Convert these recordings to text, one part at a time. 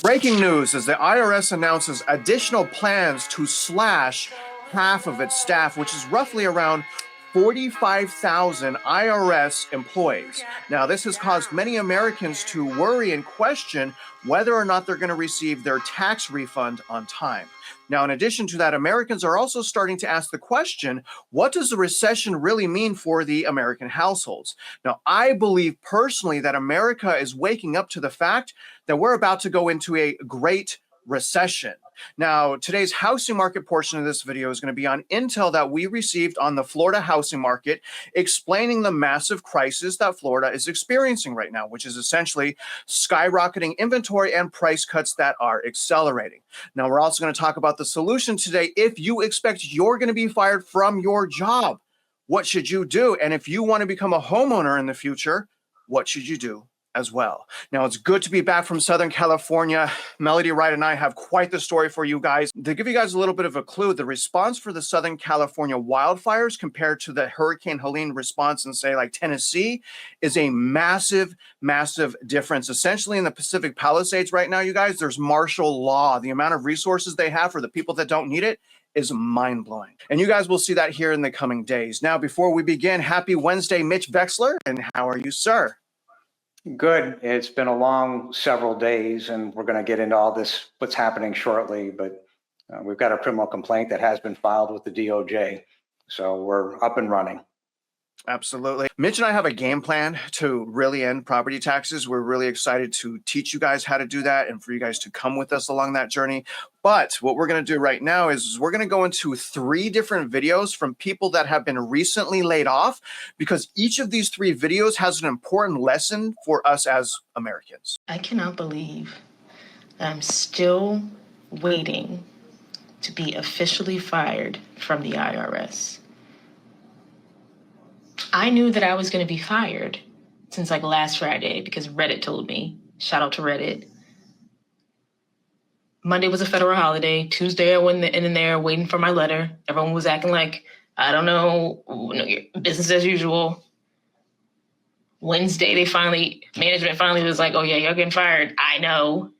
Breaking news as the IRS announces additional plans to slash half of its staff, which is roughly around 45,000 IRS employees. Now, this has caused many Americans to worry and question whether or not they're going to receive their tax refund on time. Now, in addition to that, Americans are also starting to ask the question, what does the recession really mean for the American households? Now, I believe personally that America is waking up to the fact that we're about to go into a great recession. Now, today's housing market portion of this video is going to be on intel that we received on the Florida housing market, explaining the massive crisis that Florida is experiencing right now, which is essentially skyrocketing inventory and price cuts that are accelerating. Now, we're also going to talk about the solution today. If you expect you're going to be fired from your job, what should you do? And if you want to become a homeowner in the future, what should you do as well? Now, it's good to be back from Southern California. Melody Wright and I have quite the story for you guys. To give you guys a little bit of a clue, the response for the Southern California wildfires compared to the Hurricane Helene response in, say, like Tennessee, is a massive, massive difference. Essentially, in the Pacific Palisades right now, you guys, there's martial law. The amount of resources they have for the people that don't need it is mind-blowing. And you guys will see that here in the coming days. Now, before we begin, happy Wednesday, Mitch Vexler, and how are you, sir? Good. It's been a long several days, and we're going to get into all this, what's happening shortly, but we've got a criminal complaint that has been filed with the DOJ. So we're up and running. Absolutely. Mitch and I have a game plan to really end property taxes. We're really excited to teach you guys how to do that and for you guys to come with us along that journey. But what we're going to do right now is we're going to go into 3 different videos from people that have been recently laid off, because each of these 3 videos has an important lesson for us as Americans. I cannot believe that I'm still waiting to be officially fired from the IRS. I knew that I was going to be fired since like last Friday because Reddit told me. Shout out to Reddit. Monday was a federal holiday. Tuesday, I went in there waiting for my letter. Everyone was acting like, I don't know, business as usual. Wednesday, management finally was like, oh yeah, you're getting fired. I know.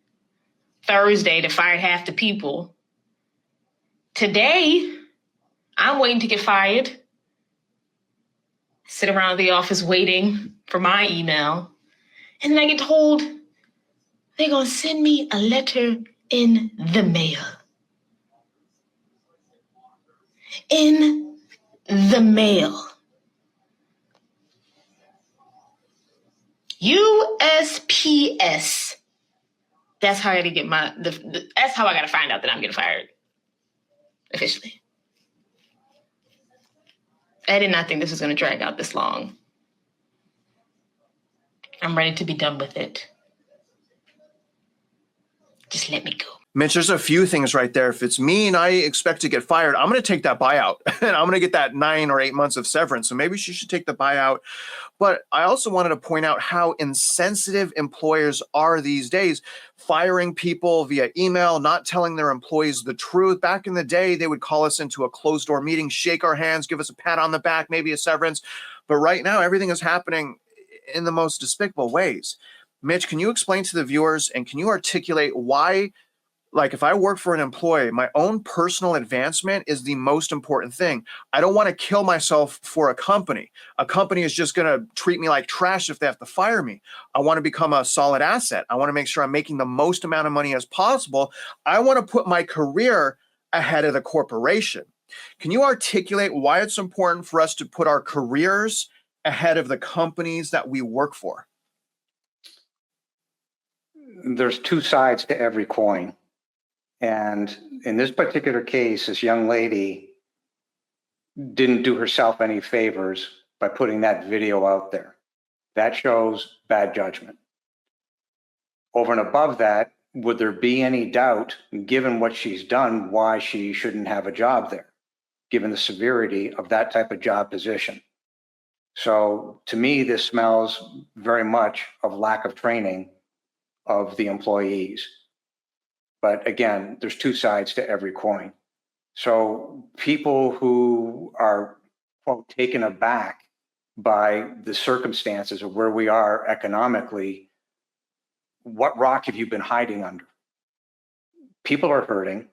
Thursday, they fired half the people. Today, I'm waiting to get fired. Sit around the office waiting for my email. And then I get told they're going to send me a letter in the mail. In the mail. USPS. That's how I got to get that's how I got to find out that I'm getting fired. Officially. I did not think this was going to drag out this long. I'm ready to be done with it. Just let me go. Mitch, there's a few things right there. If it's me and I expect to get fired, I'm going to take that buyout and I'm going to get that 9 or 8 months of severance. So maybe she should take the buyout. But I also wanted to point out how insensitive employers are these days, firing people via email, not telling their employees the truth. Back in the day, they would call us into a closed door meeting, shake our hands, give us a pat on the back, maybe a severance. But right now, everything is happening in the most despicable ways. Mitch, can you explain to the viewers and can you articulate why, like if I work for an employee, my own personal advancement is the most important thing. I don't want to kill myself for a company. A company is just going to treat me like trash if they have to fire me. I want to become a solid asset. I want to make sure I'm making the most amount of money as possible. I want to put my career ahead of the corporation. Can you articulate why it's important for us to put our careers ahead of the companies that we work for? There's 2 sides to every coin. And in this particular case, this young lady didn't do herself any favors by putting that video out there. That shows bad judgment. Over and above that, would there be any doubt, given what she's done, why she shouldn't have a job there, given the severity of that type of job position? So to me, this smells very much of lack of training of the employees. But again, there's 2 sides to every coin. So people who are, quote, taken aback by the circumstances of where we are economically, what rock have you been hiding under? People are hurting.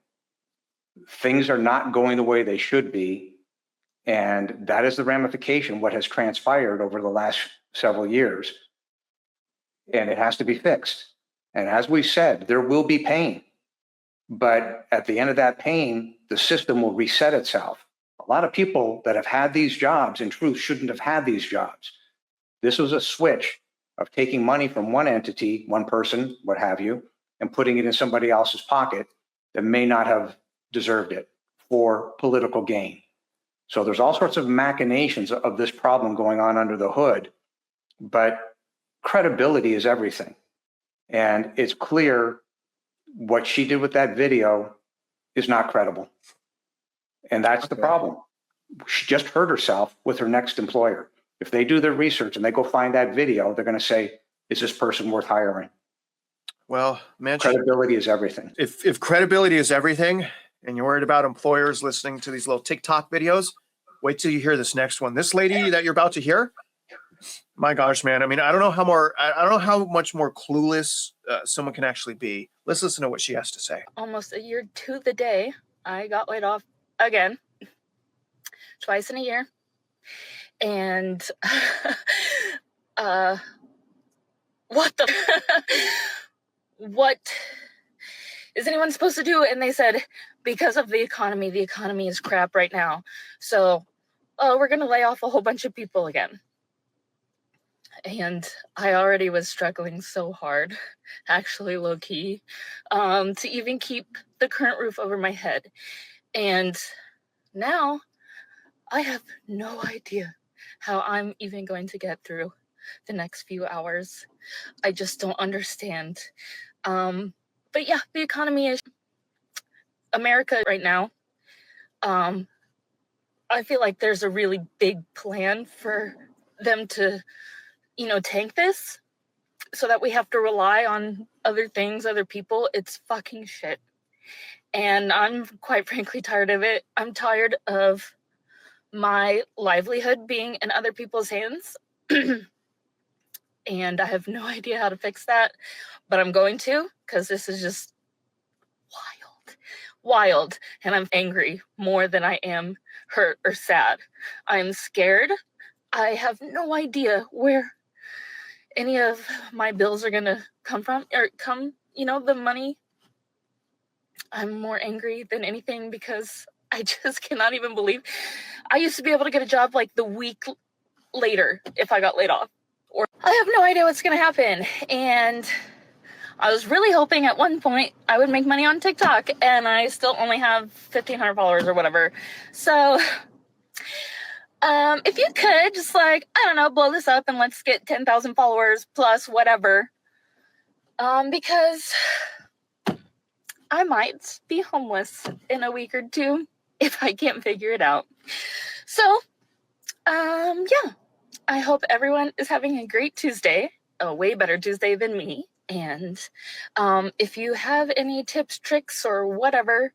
Things are not going the way they should be. And that is the ramification, what has transpired over the last several years. And it has to be fixed. And as we said, there will be pain. But at the end of that pain, the system will reset itself. A lot of people that have had these jobs, in truth, shouldn't have had these jobs. This was a switch of taking money from one entity, one person, what have you, and putting it in somebody else's pocket that may not have deserved it for political gain. So there's all sorts of machinations of this problem going on under the hood, but credibility is everything. And it's clear what she did with that video is not credible. And that's the problem. She just hurt herself with her next employer. If they do their research and they go find that video, they're going to say, is this person worth hiring? Well, Mitch, credibility is everything. If credibility is everything and you're worried about employers listening to these little TikTok videos, wait till you hear this next one. This lady that you're about to hear, my gosh, man. I mean, I don't know how much more clueless someone can actually be. Let's listen to what she has to say. Almost a year to the day, I got laid off again, twice in a year. And what the what is anyone supposed to do? And they said, because of the economy is crap right now. So we're going to lay off a whole bunch of people again. And I already was struggling so hard, actually low key, to even keep the current roof over my head. And now I have no idea how I'm even going to get through the next few hours. I just don't understand. But yeah, the economy is America right now. I feel like there's a really big plan for them to, tank this so that we have to rely on other things, other people. It's fucking shit. And I'm quite frankly tired of it. I'm tired of my livelihood being in other people's hands. And I have no idea how to fix that, but I'm going to, because this is just wild. And I'm angry more than I am hurt or sad. I'm scared. I have no idea where any of my bills are going to come from, the money. I'm more angry than anything because I just cannot even believe I used to be able to get a job like the week later if I got laid off. Or I have no idea what's going to happen. And I was really hoping at one point I would make money on TikTok, and I still only have 1,500 followers or whatever. So if you could just blow this up and let's get 10,000 followers plus whatever. Because I might be homeless in a week or two if I can't figure it out. So, yeah, I hope everyone is having a great Tuesday, a way better Tuesday than me. And if you have any tips, tricks, or whatever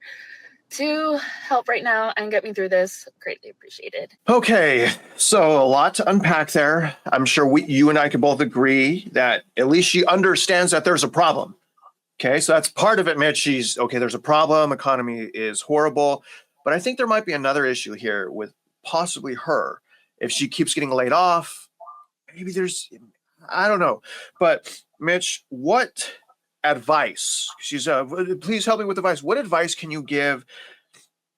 to help right now and get me through this, greatly appreciated. Okay, so a lot to unpack there. I'm sure you and I can both agree that at least she understands that there's a problem. Okay, so that's part of it, Mitch. There's a problem. Economy is horrible. But I think there might be another issue here with possibly her. If she keeps getting laid off, maybe I don't know. But Mitch, what advice? Please help me with advice. What advice can you give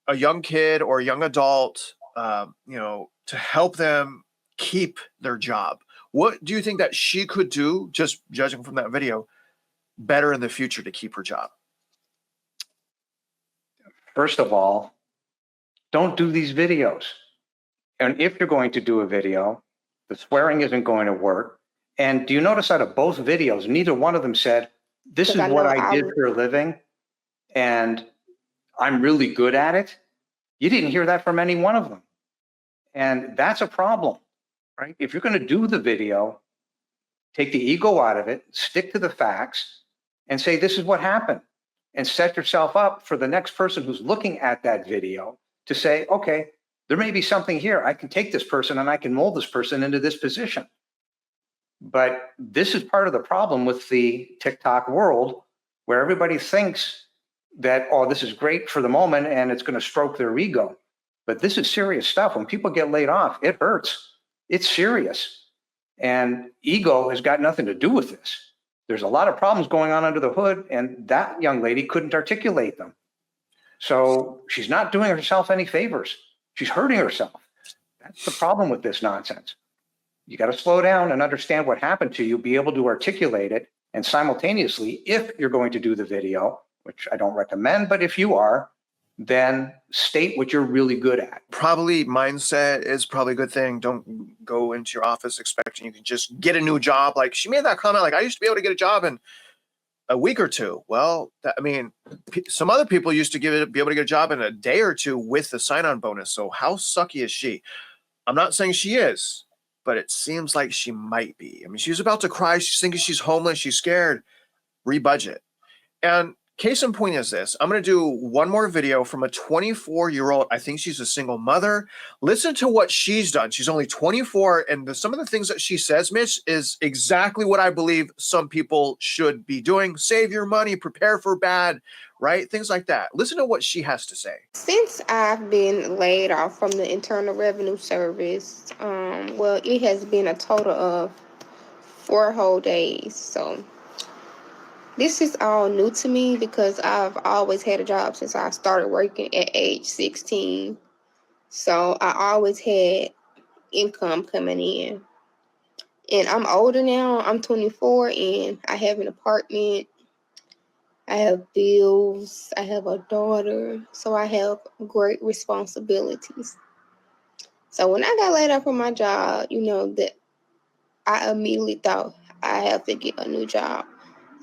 a young kid or a young adult, to help them keep their job? What do you think that she could do, just judging from that video, better in the future to keep her job? First of all, don't do these videos. And if you're going to do a video, the swearing isn't going to work. And do you notice out of both videos, neither one of them said, this is what I did for a living, and I'm really good at it? You didn't hear that from any one of them. And that's a problem, right? If you're going to do the video, take the ego out of it, stick to the facts, and say, this is what happened. And set yourself up for the next person who's looking at that video to say, okay, there may be something here. I can take this person and I can mold this person into this position. But this is part of the problem with the TikTok world, where everybody thinks that, oh, this is great for the moment and it's going to stroke their ego. But this is serious stuff. When people get laid off, it hurts. It's serious. And ego has got nothing to do with this. There's a lot of problems going on under the hood, and that young lady couldn't articulate them. So she's not doing herself any favors. She's hurting herself. That's the problem with this nonsense. You got to slow down and understand what happened to you, be able to articulate it, and simultaneously, if you're going to do the video, which I don't recommend, but if you are, then state what you're really good at. Probably mindset is probably a good thing. Don't go into your office expecting you can just get a new job. Like she made that comment, like I used to be able to get a job in a week or two. Well, I mean, some other people used to be able to get a job in a day or two with the sign-on bonus. So how sucky is she? I'm not saying she is, but it seems like she might be. I mean, she's about to cry. She's thinking she's homeless. She's scared. Rebudget. And case in point is this. I'm going to do one more video from a 24-year-old. I think she's a single mother. Listen to what she's done. She's only 24. And some of the things that she says, Mitch, is exactly what I believe some people should be doing. Save your money, prepare for bad, right? Things like that. Listen to what she has to say. Since I've been laid off from the Internal Revenue Service, well, it has been a total of 4 whole days. So this is all new to me because I've always had a job since I started working at age 16. So I always had income coming in. And I'm older now. I'm 24 and I have an apartment. I have bills. I have a daughter. So I have great responsibilities. So when I got laid off from my job, that I immediately thought I have to get a new job.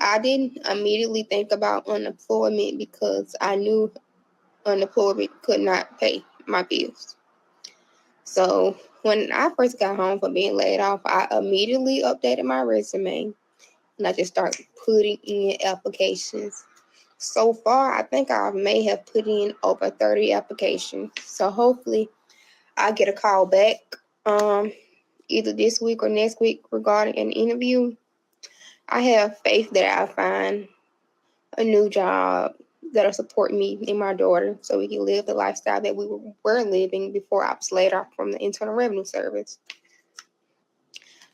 I didn't immediately think about unemployment because I knew unemployment could not pay my bills. So when I first got home from being laid off, I immediately updated my resume and I just started putting in applications. So far, I think I may have put in over 30 applications. So hopefully I get a call back either this week or next week regarding an interview. I have faith that I'll find a new job that'll support me and my daughter so we can live the lifestyle that we were living before I was laid off from the Internal Revenue Service.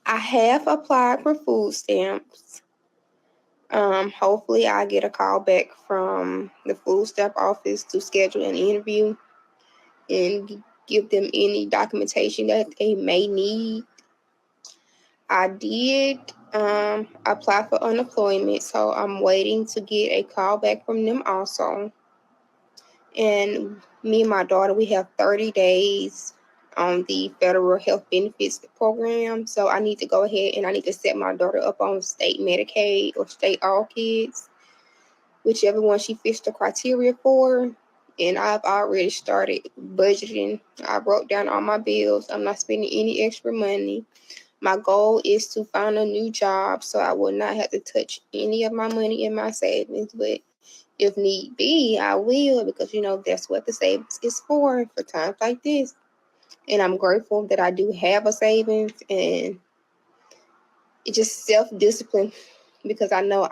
I have applied for food stamps. Hopefully I get a call back from the food stamp office to schedule an interview and give them any documentation that they may need. I did apply for unemployment, so I'm waiting to get a call back from them also. And me and my daughter, we have 30 days on the federal health benefits program. So I need to go ahead and I need to set my daughter up on state Medicaid or state All Kids, whichever one she fits the criteria for. And I've already started budgeting. I wrote down all my bills. I'm not spending any extra money. My goal is to find a new job so I will not have to touch any of my money in my savings. But if need be, I will because, that's what the savings is for times like this. And I'm grateful that I do have a savings and it's just self-discipline because I know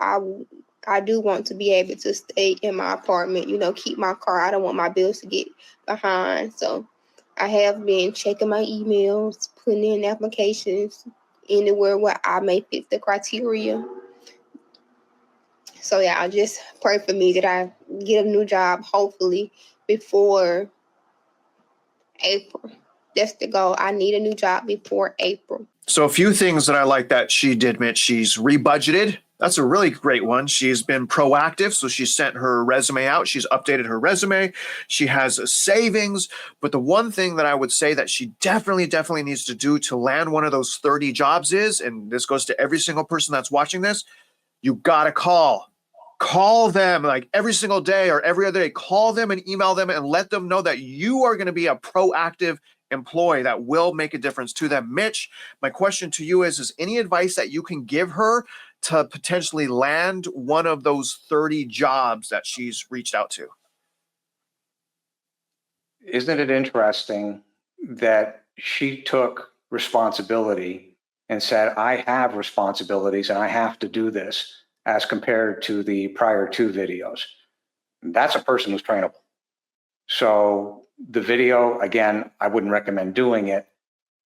I do want to be able to stay in my apartment, keep my car. I don't want my bills to get behind. So I have been checking my emails, putting in applications anywhere where I may fit the criteria. So yeah, I'll just pray for me that I get a new job, hopefully, before April. That's the goal. I need a new job before April. So a few things that I like that she did, Mitch. She's rebudgeted. That's a really great one. She's been proactive. So she sent her resume out. She's updated her resume. She has a savings. But the one thing that I would say that she definitely needs to do to land one of those 30 jobs is, and this goes to every single person that's watching this, you got to call them like every single day or every other day. Call them and email them and let them know that you are going to be a proactive employee that will make a difference to them. Mitch, my question to you is any advice that you can give her to potentially land one of those 30 jobs that she's reached out to? Isn't it interesting that she took responsibility and said, I have responsibilities and I have to do this, as compared to the prior two videos. That's a person who's trainable. So the video, again, I wouldn't recommend doing it,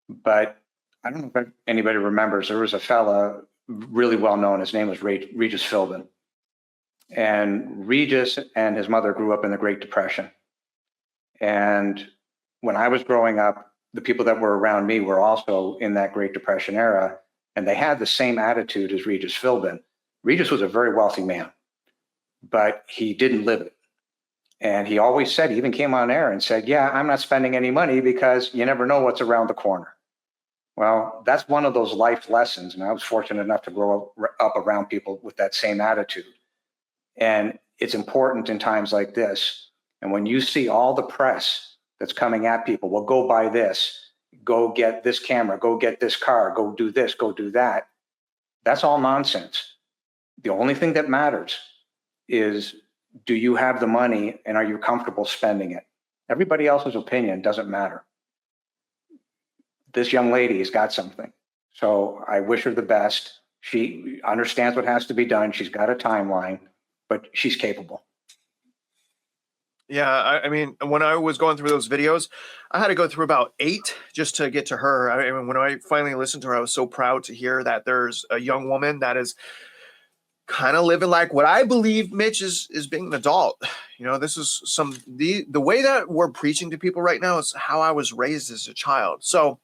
but I don't know if anybody remembers, there was a fella really well known, his name was Regis Philbin. And Regis and his mother grew up in the Great Depression. And when I was growing up, the people that were around me were also in that Great Depression era, and they had the same attitude as Regis Philbin. Regis was a very wealthy man, but he didn't live it. And he always said, he even came on air and said, yeah, I'm not spending any money because you never know what's around the corner. Well, that's one of those life lessons. And I was fortunate enough to grow up around people with that same attitude. And it's important in times like this. And when you see all the press that's coming at people, well, go buy this, go get this camera, go get this car, go do this, go do that. That's all nonsense. The only thing that matters is, do you have the money and are you comfortable spending it? Everybody else's opinion doesn't matter. This young lady has got something. So I wish her the best. She understands what has to be done. She's got a timeline, but she's capable. Yeah, I mean, when I was going through those videos, I had to go through about 8 just to get to her. I mean, when I finally listened to her, I was so proud to hear that there's a young woman that is kind of living like what I believe Mitch is being an adult. You know, this is the way that we're preaching to people right now is how I was raised as a child. So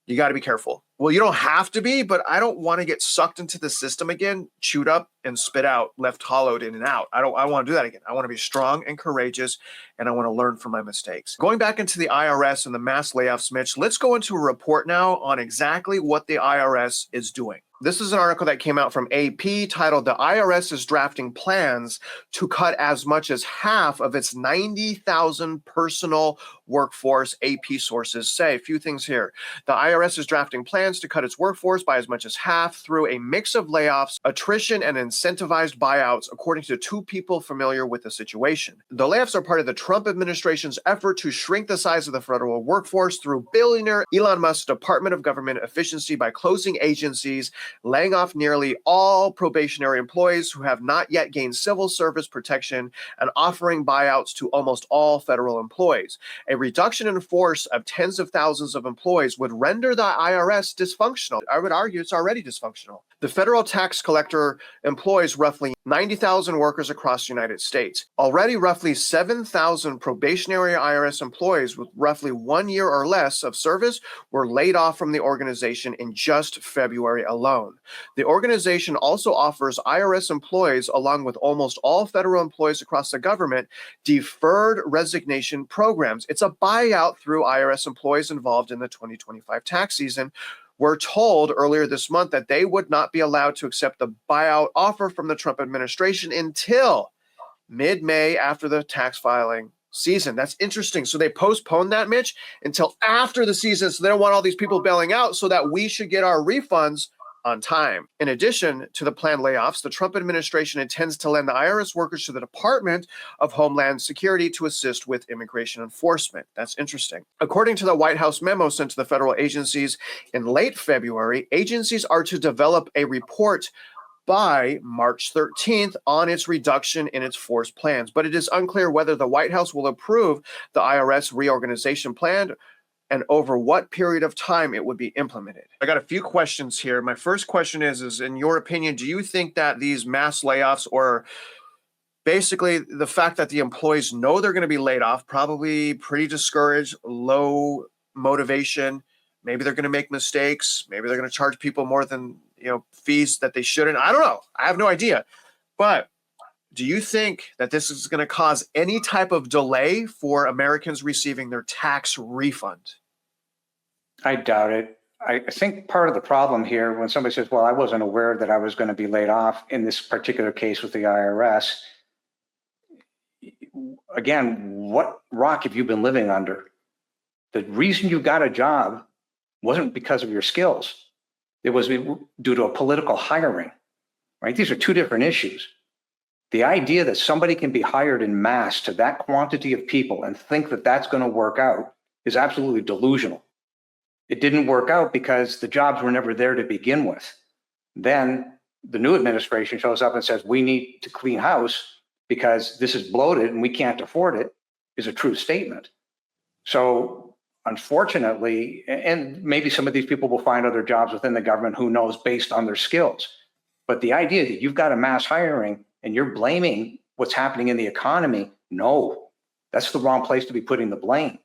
you got to be careful. Well, you don't have to be, but I don't want to get sucked into the system again, chewed up and spit out, left hollowed in and out. I want to do that again. I want to be strong and courageous, and I want to learn from my mistakes. Going back into the IRS and the mass layoffs, Mitch, let's go into a report now on exactly what the IRS is doing. This is an article that came out from AP titled, "The IRS is drafting plans to cut as much as half of its 90,000 personal workforce," AP sources say. A few things here. The IRS is drafting plans to cut its workforce by as much as half through a mix of layoffs, attrition, and incentivized buyouts, according to 2 people familiar with the situation. The layoffs are part of the Trump administration's effort to shrink the size of the federal workforce through billionaire Elon Musk's Department of Government Efficiency by closing agencies, laying off nearly all probationary employees who have not yet gained civil service protection, and offering buyouts to almost all federal employees. A reduction in force of tens of thousands of employees would render the IRS dysfunctional. I would argue it's already dysfunctional. The federal tax collector employs roughly 90,000 workers across the United States. Already, roughly 7,000 probationary IRS employees with roughly 1 year or less of service were laid off from the organization in just February alone. The organization also offers IRS employees, along with almost all federal employees across the government, deferred resignation programs. It's a buyout through IRS employees involved in the 2025 tax season. Were told earlier this month that they would not be allowed to accept the buyout offer from the Trump administration until mid-May, after the tax filing season. That's interesting. So they postponed that, Mitch, until after the season. So they don't want all these people bailing out, so that we should get our refunds on time. In addition to the planned layoffs, the Trump administration intends to lend the IRS workers to the Department of Homeland Security to assist with immigration enforcement. That's interesting. According to the White House memo sent to the federal agencies in late February, agencies are to develop a report by March 13th on its reduction in its force plans. But it is unclear whether the White House will approve the IRS reorganization plan and over what period of time it would be implemented. I got a few questions here. My first question is in your opinion, do you think that these mass layoffs, or basically the fact that the employees know they're going to be laid off, probably pretty discouraged, low motivation, maybe they're going to make mistakes, maybe they're going to charge people more than, fees that they shouldn't. I don't know. I have no idea. But do you think that this is going to cause any type of delay for Americans receiving their tax refund? I doubt it. I think part of the problem here, when somebody says, well, I wasn't aware that I was going to be laid off in this particular case with the IRS, again, what rock have you been living under? The reason you got a job wasn't because of your skills. It was due to a political hiring, right? These are 2 different issues. The idea that somebody can be hired in mass to that quantity of people and think that that's going to work out is absolutely delusional. It didn't work out because the jobs were never there to begin with. Then the new administration shows up and says, we need to clean house because this is bloated and we can't afford it, is a true statement. So unfortunately, and maybe some of these people will find other jobs within the government, who knows, based on their skills. But the idea that you've got a mass hiring and you're blaming what's happening in the economy, no, that's the wrong place to be putting the blame.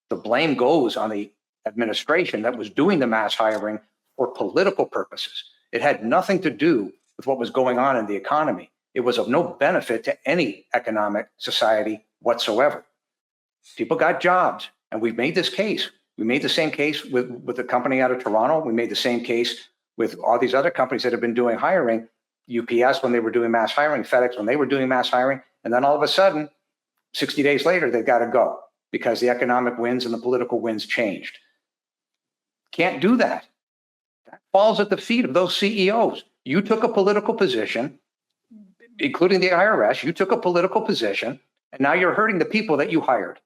The blame goes on the administration that was doing the mass hiring for political purposes. It had nothing to do with what was going on in the economy. It was of no benefit to any economic society whatsoever. People got jobs, and we've made this case. We made the same case with the company out of Toronto. We made the same case with all these other companies that have been doing hiring, UPS when they were doing mass hiring, FedEx when they were doing mass hiring, and then all of a sudden, 60 days later, they've got to go because the economic winds and the political winds changed. Can't do that. That falls at the feet of those CEOs. You took a political position, including the IRS, you took a political position, and now you're hurting the people that you hired.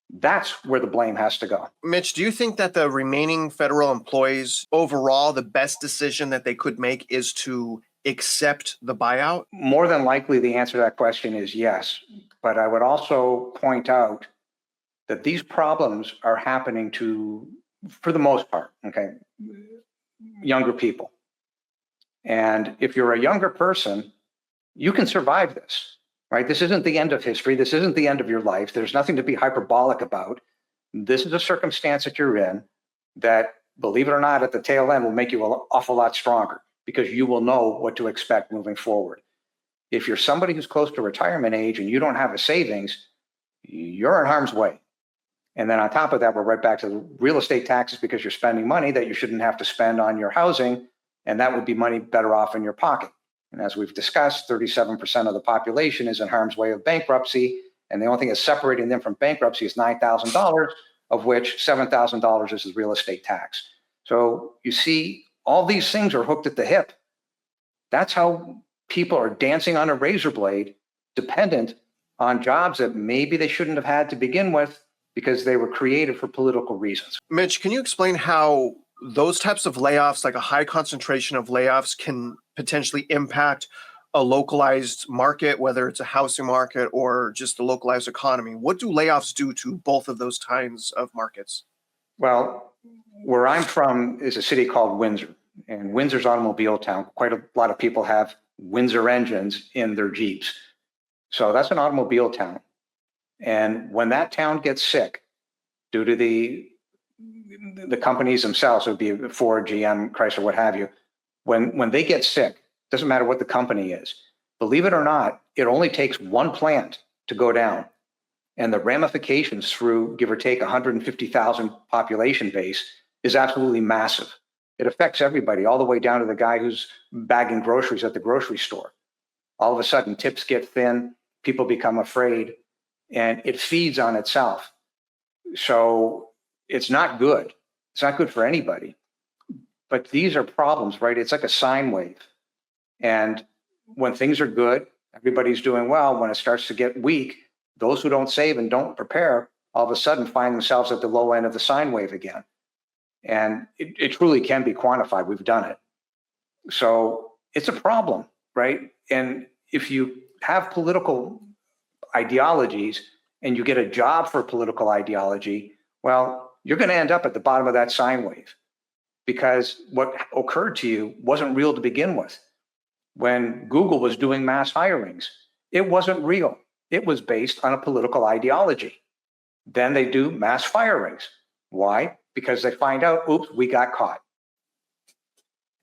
That's where the blame has to go. Mitch, do you think that the remaining federal employees, overall, the best decision that they could make is to accept the buyout? More than likely, the answer to that question is yes. But I would also point out that these problems are happening to, for the most part, okay, younger people. And if you're a younger person, you can survive this, right? This isn't the end of history. This isn't the end of your life. There's nothing to be hyperbolic about. This is a circumstance that you're in that, believe it or not, at the tail end will make you an awful lot stronger because you will know what to expect moving forward. If you're somebody who's close to retirement age and you don't have a savings, you're in harm's way. And then on top of that, we're right back to the real estate taxes because you're spending money that you shouldn't have to spend on your housing, and that would be money better off in your pocket. And as we've discussed, 37% of the population is in harm's way of bankruptcy, and the only thing that's separating them from bankruptcy is $9,000, of which $7,000 is the real estate tax. So you see, all these things are hooked at the hip. That's how people are dancing on a razor blade, dependent on jobs that maybe they shouldn't have had to begin with because they were created for political reasons. Mitch, can you explain how those types of layoffs, like a high concentration of layoffs, can potentially impact a localized market, whether it's a housing market or just the localized economy? What do layoffs do to both of those kinds of markets? Well, where I'm from is a city called Windsor, and Windsor's automobile town. Quite a lot of people have Windsor engines in their Jeeps. So that's an automobile town. And when that town gets sick due to the companies themselves, it would be Ford, GM, Chrysler, what have you, when they get sick, doesn't matter what the company is, believe it or not, it only takes one plant to go down. And the ramifications through, give or take, 150,000 population base is absolutely massive. It affects everybody, all the way down to the guy who's bagging groceries at the grocery store. All of a sudden, tips get thin, people become afraid, and it feeds on itself. So it's not good. It's not good for anybody. But these are problems, right? It's like a sine wave. And when things are good, everybody's doing well. When it starts to get weak, those who don't save and don't prepare all of a sudden find themselves at the low end of the sine wave again. And it truly can be quantified. We've done it. So it's a problem, right? And if you have political ideologies and you get a job for political ideology, well, you're going to end up at the bottom of that sine wave because what occurred to you wasn't real to begin with. When Google was doing mass hirings, it wasn't real. It was based on a political ideology. Then they do mass firings. Why? Because they find out, oops, we got caught.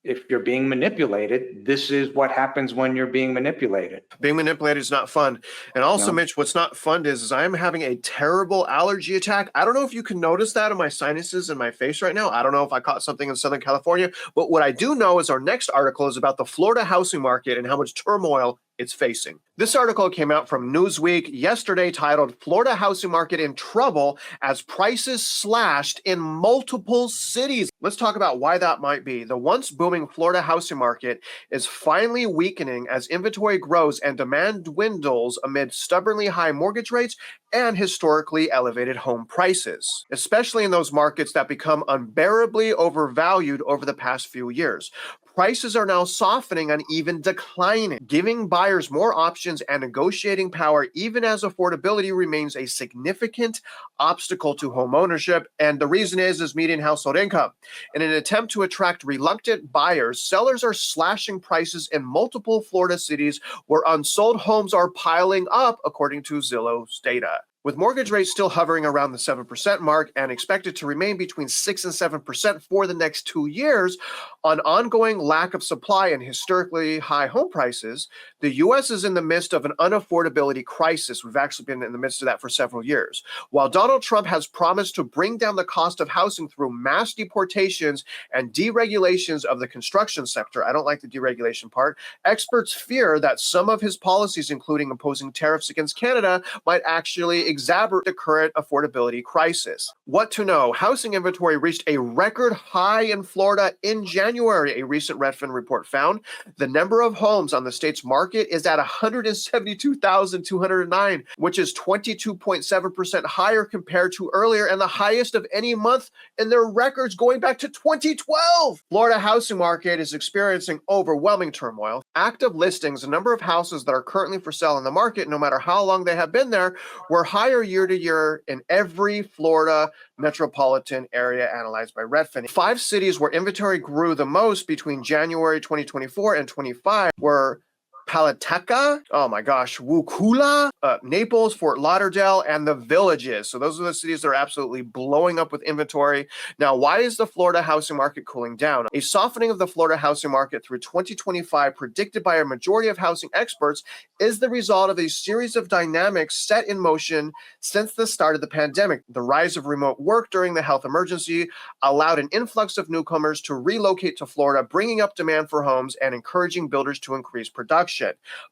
If you're being manipulated, this is what happens when you're being manipulated. Being manipulated is not fun. And also, No. Mitch, what's not fun is I'm having a terrible allergy attack. I don't know if you can notice that in my sinuses and my face right now. I don't know if I caught something in Southern California. But what I do know is our next article is about the Florida housing market and how much turmoil it's facing. This article came out from Newsweek yesterday titled Florida Housing Market in Trouble as Prices Slashed in Multiple Cities. Let's talk about why that might be. The once booming Florida housing market is finally weakening as inventory grows and demand dwindles amid stubbornly high mortgage rates and historically elevated home prices, especially in those markets that become unbearably overvalued over the past few years. Prices are now softening and even declining, giving buyers more options and negotiating power, even as affordability remains a significant obstacle to home ownership. And the reason is median household income. In an attempt to attract reluctant buyers, sellers are slashing prices in multiple Florida cities where unsold homes are piling up, according to Zillow's data. With mortgage rates still hovering around the 7% mark and expected to remain between 6 and 7% for the next 2 years, on ongoing lack of supply and historically high home prices, the U.S. is in the midst of an unaffordability crisis. We've actually been in the midst of that for several years. While Donald Trump has promised to bring down the cost of housing through mass deportations and deregulations of the construction sector, I don't like the deregulation part, experts fear that some of his policies, including imposing tariffs against Canada, might actually exacerbate the current affordability crisis. What to know? Housing inventory reached a record high in Florida in January, a recent Redfin report found. The number of homes on the state's market is at 172,209, which is 22.7% higher compared to earlier and the highest of any month in their records going back to 2012. Florida housing market is experiencing overwhelming turmoil. Active listings, the number of houses that are currently for sale in the market, no matter how long they have been there, were higher year to year in every Florida metropolitan area analyzed by Redfin. 5 cities where inventory grew the most between January 2024 and 25 were Palateca, oh my gosh, Wukula, Naples, Fort Lauderdale, and the Villages. So those are the cities that are absolutely blowing up with inventory. Now, why is the Florida housing market cooling down? A softening of the Florida housing market through 2025, predicted by a majority of housing experts, is the result of a series of dynamics set in motion since the start of the pandemic. The rise of remote work during the health emergency allowed an influx of newcomers to relocate to Florida, bringing up demand for homes and encouraging builders to increase production.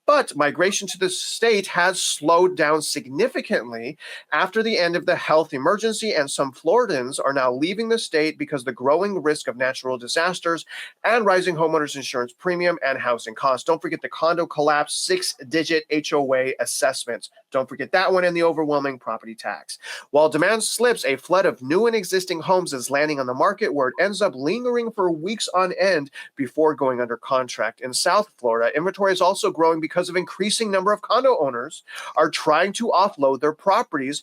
But migration to the state has slowed down significantly after the end of the health emergency, and some Floridans are now leaving the state because of the growing risk of natural disasters and rising homeowners insurance premium and housing costs. Don't forget the condo collapse 6-digit HOA assessments. Don't forget that one, and the overwhelming property tax. While demand slips, a flood of new and existing homes is landing on the market, where it ends up lingering for weeks on end before going under contract. In South Florida, inventory is also growing because of increasing number of condo owners are trying to offload their properties,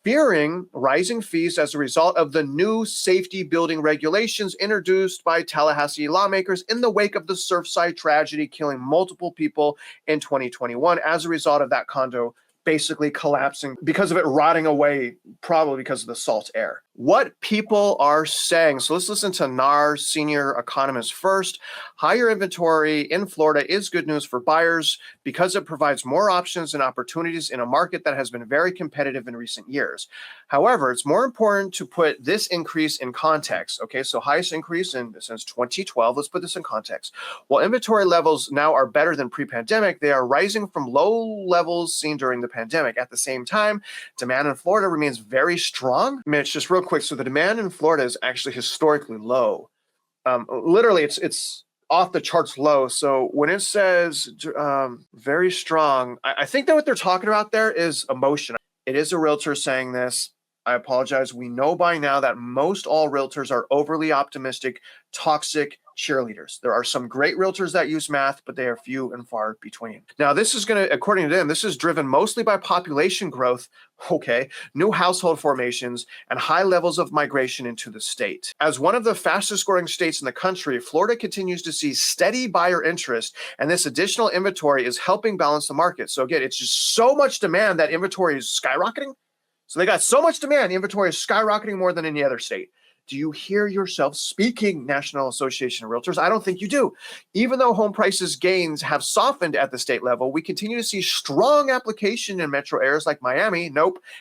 fearing rising fees as a result of the new safety building regulations introduced by Tallahassee lawmakers in the wake of the Surfside tragedy, killing multiple people in 2021 as a result of that condo basically collapsing because of it rotting away, probably because of the salt air. What people are saying. So let's listen to NAR senior economist first. Higher inventory in Florida is good news for buyers because it provides more options and opportunities in a market that has been very competitive in recent years. However, it's more important to put this increase in context. Okay, so highest increase since 2012. Let's put this in context. While inventory levels now are better than pre-pandemic, they are rising from low levels seen during the pandemic. At the same time, demand in Florida remains very strong. Mitch, just real quick. So the demand in Florida is actually historically low. Literally, it's off the charts low. So when it says very strong, I think that what they're talking about there is emotion. It is a realtor saying this. I apologize. We know by now that most all realtors are overly optimistic, toxic cheerleaders. There are some great realtors that use math, but they are few and far between. Now, this is going to, according to them, this is driven mostly by population growth, okay, new household formations, and high levels of migration into the state. As one of the fastest growing states in the country, Florida continues to see steady buyer interest, and this additional inventory is helping balance the market. So again, it's just so much demand that inventory is skyrocketing. So they got so much demand, inventory is skyrocketing more than any other state. Do you hear yourself speaking, National Association of Realtors? I don't think you do. Even though home prices gains have softened at the state level, we continue to see strong application in metro areas like Miami,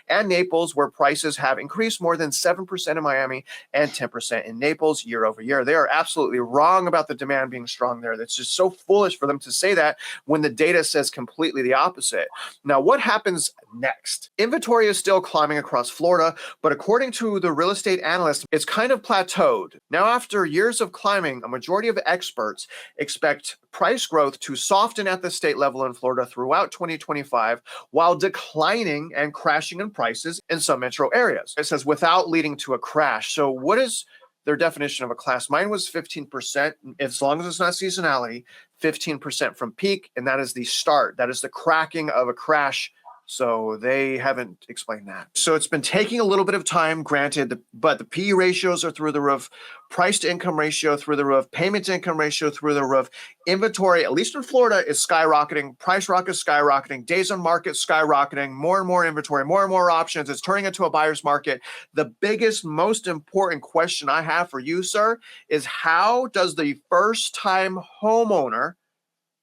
and Naples, where prices have increased more than 7% in Miami and 10% in Naples year over year. They are absolutely wrong about the demand being strong there. That's just so foolish for them to say that when the data says completely the opposite. Now, what happens next? Inventory is still climbing across Florida, but according to the real estate analyst, it's kind of plateaued. Now, after years of climbing, a majority of experts expect price growth to soften at the state level in Florida throughout 2025, while declining and crashing in prices in some metro areas. It says without leading to a crash. So what is their definition of a class? Mine was 15%, as long as it's not seasonality, 15% from peak, and that is the start. That is the cracking of a crash. So they haven't explained that. So it's been taking a little bit of time, granted, but the PE ratios are through the roof, price to income ratio through the roof, payment to income ratio through the roof. Inventory, at least in Florida, is skyrocketing. Price rock is skyrocketing. Days on market skyrocketing. More and more inventory, more and more options. It's turning into a buyer's market. The biggest, most important question I have for you, sir, is how does the first-time homeowner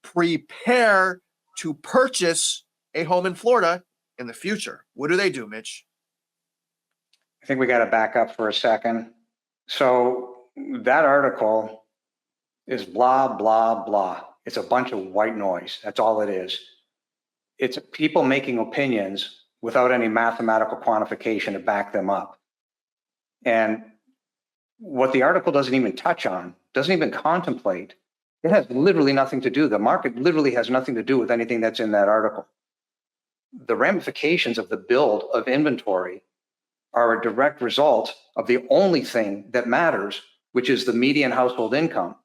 prepare to purchase a home in Florida in the future? What do they do, Mitch? I think we got to back up for a second. So that article is blah, blah, blah. It's a bunch of white noise. That's all it is. It's people making opinions without any mathematical quantification to back them up. And what the article doesn't even touch on, doesn't even contemplate, it has literally nothing to do. The market literally has nothing to do with anything that's in that article. The ramifications of the build of inventory are a direct result of the only thing that matters, which is the median household income.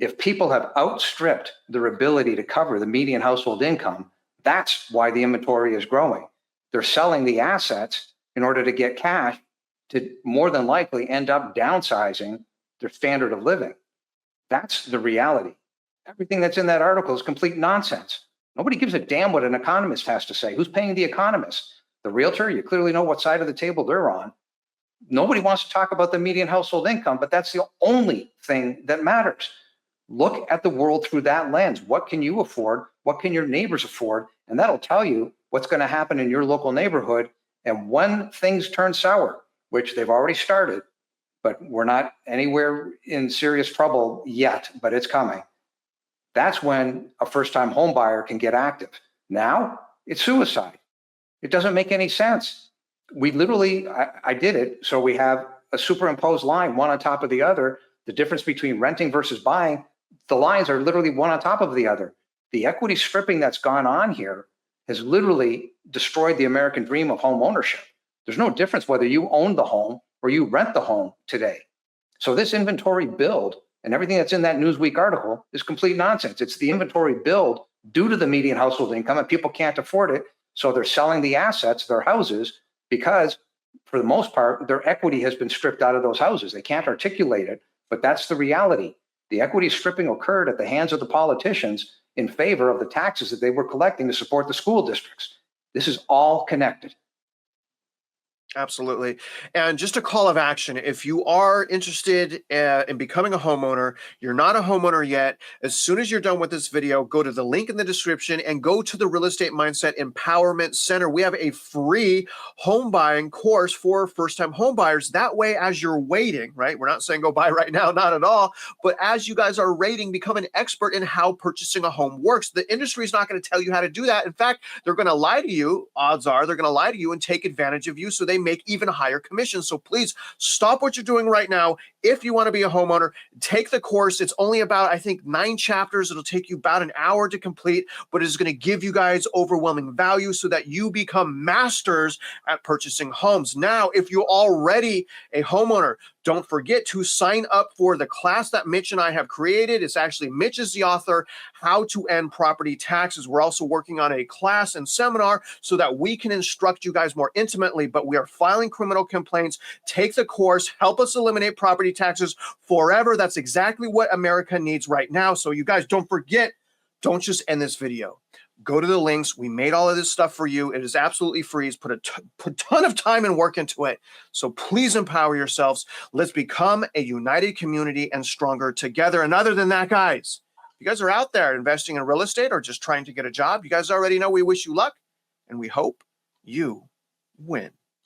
If people have outstripped their ability to cover the median household income, that's why the inventory is growing. They're selling the assets in order to get cash to more than likely end up downsizing their standard of living. That's the reality. Everything that's in that article is complete nonsense. Nobody gives a damn what an economist has to say. Who's paying the economist? The realtor? You clearly know what side of the table they're on. Nobody wants to talk about the median household income, but that's the only thing that matters. Look at the world through that lens. What can you afford? What can your neighbors afford? And that'll tell you what's going to happen in your local neighborhood. And when things turn sour, which they've already started, but we're not anywhere in serious trouble yet, but it's coming. That's when a first-time home buyer can get active. Now, it's suicide. It doesn't make any sense. We literally, I did it, so we have a superimposed line, one on top of the other. The difference between renting versus buying, the lines are literally one on top of the other. The equity stripping that's gone on here has literally destroyed the American dream of home ownership. There's no difference whether you own the home or you rent the home today. So this inventory build and everything that's in that Newsweek article is complete nonsense. It's the inventory build due to the median household income, and people can't afford it. So they're selling the assets, their houses, because for the most part, their equity has been stripped out of those houses. They can't articulate it, but that's the reality. The equity stripping occurred at the hands of the politicians in favor of the taxes that they were collecting to support the school districts. This is all connected. Absolutely. And just a call of action, if you are interested in becoming a homeowner, you're not a homeowner yet, as soon as you're done with this video, go to the link in the description and go to the Real Estate Mindset Empowerment Center. We have a free home buying course for first-time home buyers. That way, as you're waiting, right? We're not saying go buy right now, not at all. But as you guys are waiting, become an expert in how purchasing a home works. The industry is not going to tell you how to do that. In fact, they're going to lie to you. Odds are they're going to lie to you and take advantage of you so they make even higher commissions. So please stop what you're doing right now. If you want to be a homeowner, take the course. It's only about, I think, 9 chapters. It'll take you about an hour to complete, but it's going to give you guys overwhelming value so that you become masters at purchasing homes. Now, if you're already a homeowner, don't forget to sign up for the class that Mitch and I have created. It's actually, Mitch is the author, How to End Property Taxes. We're also working on a class and seminar so that we can instruct you guys more intimately, but we are filing criminal complaints. Take the course, help us eliminate property taxes forever. That's exactly what America needs right now. So you guys don't forget, don't just end this video. Go to the links. We made all of this stuff for you. It is absolutely free. It's put a ton of time and work into it. So please empower yourselves. Let's become a united community and stronger together. And other than that, guys, if you guys are out there investing in real estate or just trying to get a job, you guys already know we wish you luck and we hope you win.